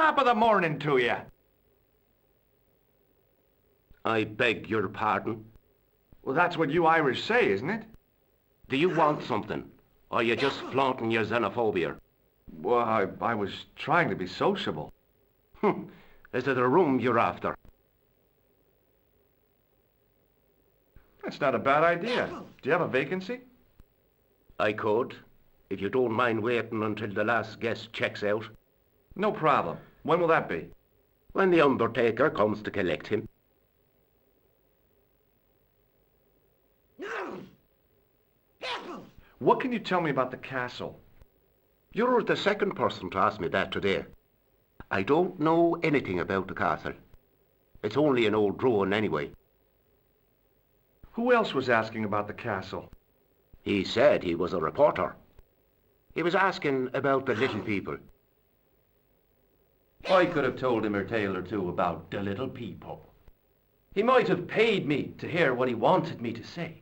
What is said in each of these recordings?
Top of the morning to you. I beg your pardon. Well, that's what you Irish say, isn't it? Do you want something? Or are you just flaunting your xenophobia? Well, I was trying to be sociable. Is it a room you're after? That's not a bad idea. Do you have a vacancy? I could, if you don't mind waiting until the last guest checks out. No problem. When will that be? When the undertaker comes to collect him. What can you tell me about the castle? You're the second person to ask me that today. I don't know anything about the castle. It's only an old ruin anyway. Who else was asking about the castle? He said he was a reporter. He was asking about the little people. I could have told him a tale or two about the little people. He might have paid me to hear what he wanted me to say.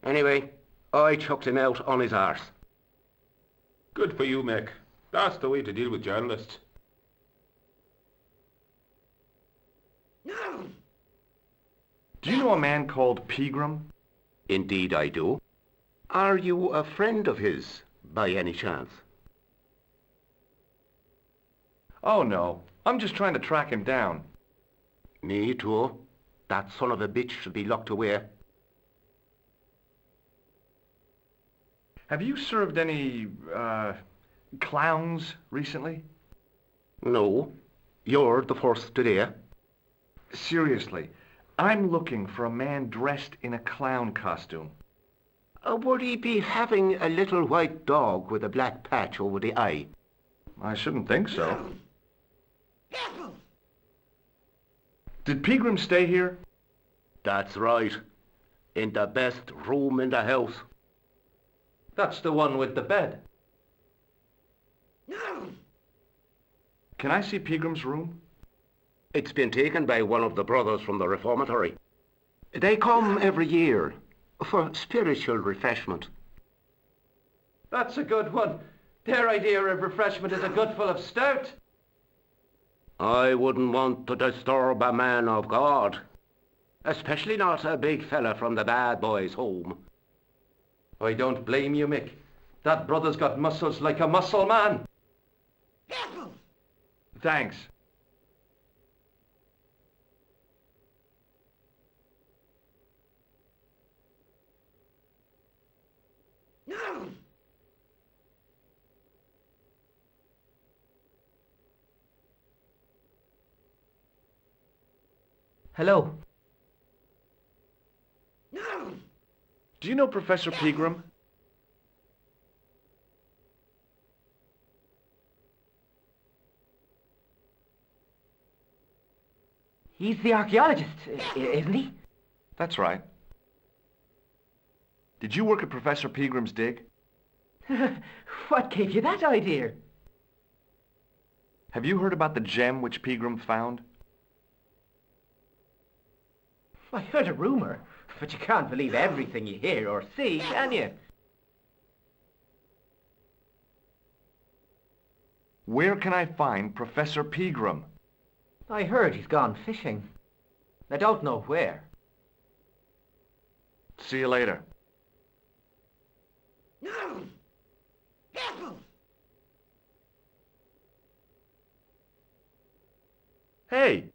Anyway, I chucked him out on his arse. Good for you, Mick. That's the way to deal with journalists. Do you know a man called Pegram? Indeed I do. Are you a friend of his, by any chance? Oh, no. I'm just trying to track him down. Me too. That son of a bitch should be locked away. Have you served any, clowns recently? No. You're the first today. Seriously, I'm looking for a man dressed in a clown costume. Would he be having a little white dog with a black patch over the eye? I shouldn't think so. Did Pegram stay here? That's right. In the best room in the house. That's the one with the bed. Can I see Pegram's room? It's been taken by one of the brothers from the reformatory. They come every year for spiritual refreshment. That's a good one. Their idea of refreshment is a good full of stout. I wouldn't want to disturb a man of God, especially not a big fella from the bad boys' home. I don't blame you, Mick. That brother's got muscles like a muscle man. Thanks. Hello. Do you know Professor Pegram? He's the archaeologist, isn't he? That's right. Did you work at Professor Pegram's dig? What gave you that idea? Have you heard about the gem which Pegram found? I heard a rumour, but you can't believe everything you hear or see, can you? Where can I find Professor Pegram? I heard he's gone fishing. I don't know where. See you later. Hey!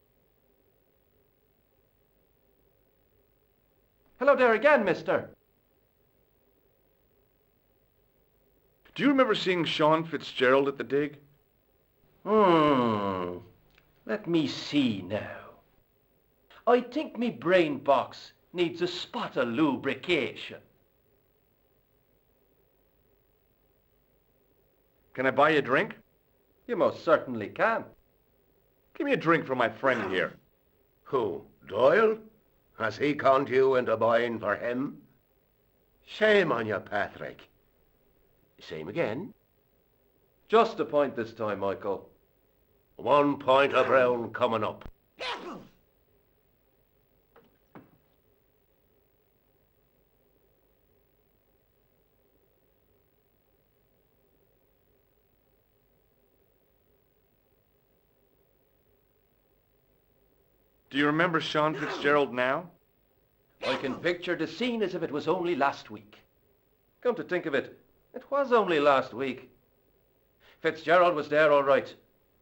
Hello there again, mister. Do you remember seeing Sean Fitzgerald at the dig? Let me see now. I think me brain box needs a spot of lubrication. Can I buy you a drink? You most certainly can. Give me a drink for my friend here. Who, Doyle? Has he conned you into buying for him? Shame on you, Patrick. Same again. Just a point this time, Michael. 1 point of brown coming up. Do you remember Sean Fitzgerald now? I can picture the scene as if it was only last week. Come to think of it, it was only last week. Fitzgerald was there all right.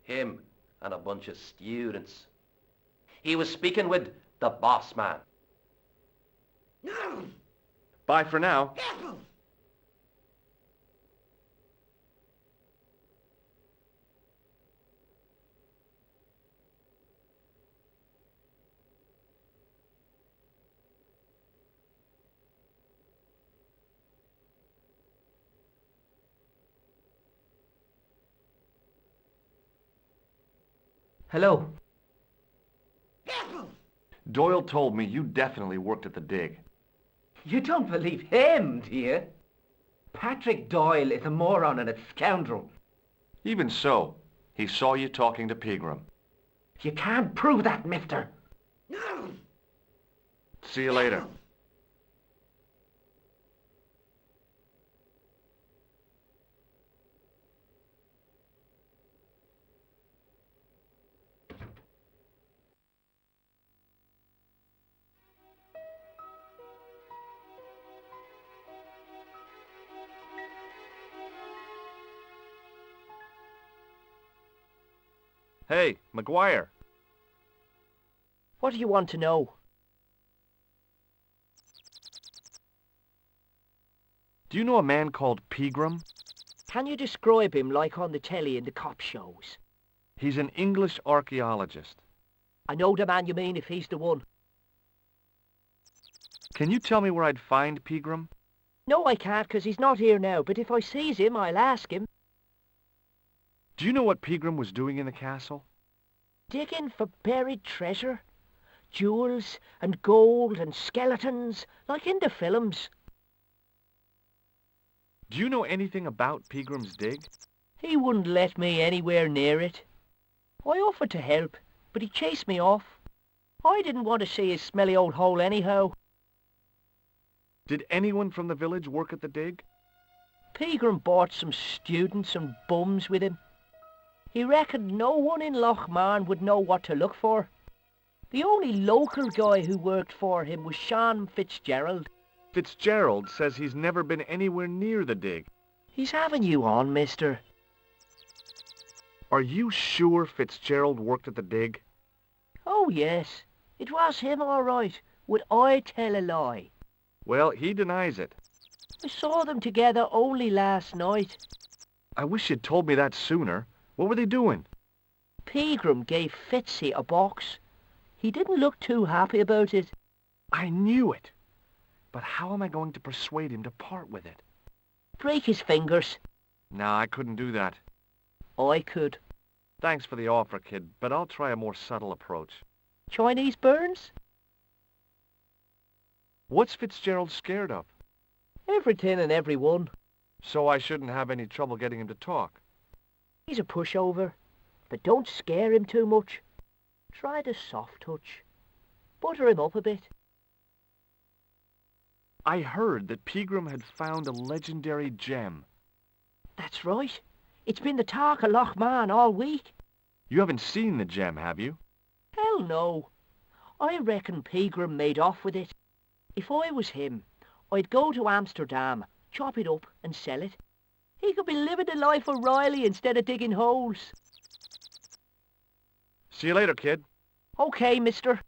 Him and a bunch of students. He was speaking with the boss man. Bye for now. Hello. Doyle told me you definitely worked at the dig. You don't believe him, do you? Patrick Doyle is a moron and a scoundrel. Even so, he saw you talking to Pegram. You can't prove that, mister. See you later. Hey, McGuire. What do you want to know? Do you know a man called Pegram? Can you describe him like on the telly in the cop shows? He's an English archaeologist. I know the man you mean if he's the one. Can you tell me where I'd find Pegram? No, I can't, 'cause he's not here now, but if I sees him, I'll ask him. Do you know what Pegram was doing in the castle? Digging for buried treasure. Jewels and gold and skeletons, like in the films. Do you know anything about Pegram's dig? He wouldn't let me anywhere near it. I offered to help, but he chased me off. I didn't want to see his smelly old hole anyhow. Did anyone from the village work at the dig? Pegram brought some students and bums with him. He reckoned no one in Lochmarn would know what to look for. The only local guy who worked for him was Sean Fitzgerald. Fitzgerald says he's never been anywhere near the dig. He's having you on, mister. Are you sure Fitzgerald worked at the dig? Oh, yes. It was him, all right. Would I tell a lie? Well, he denies it. I saw them together only last night. I wish you'd told me that sooner. What were they doing? Pegram gave Fitzy a box. He didn't look too happy about it. I knew it. But how am I going to persuade him to part with it? Break his fingers. No, I couldn't do that. I could. Thanks for the offer, kid, but I'll try a more subtle approach. Chinese burns? What's Fitzgerald scared of? Everything and everyone. So I shouldn't have any trouble getting him to talk. He's a pushover, but don't scare him too much. Try the soft touch. Butter him up a bit. I heard that Pegram had found a legendary gem. That's right. It's been the talk of Lochmarn all week. You haven't seen the gem, have you? Hell no. I reckon Pegram made off with it. If I was him, I'd go to Amsterdam, chop it up and sell it. He could be living the life of Riley instead of digging holes. See you later, kid. Okay, mister.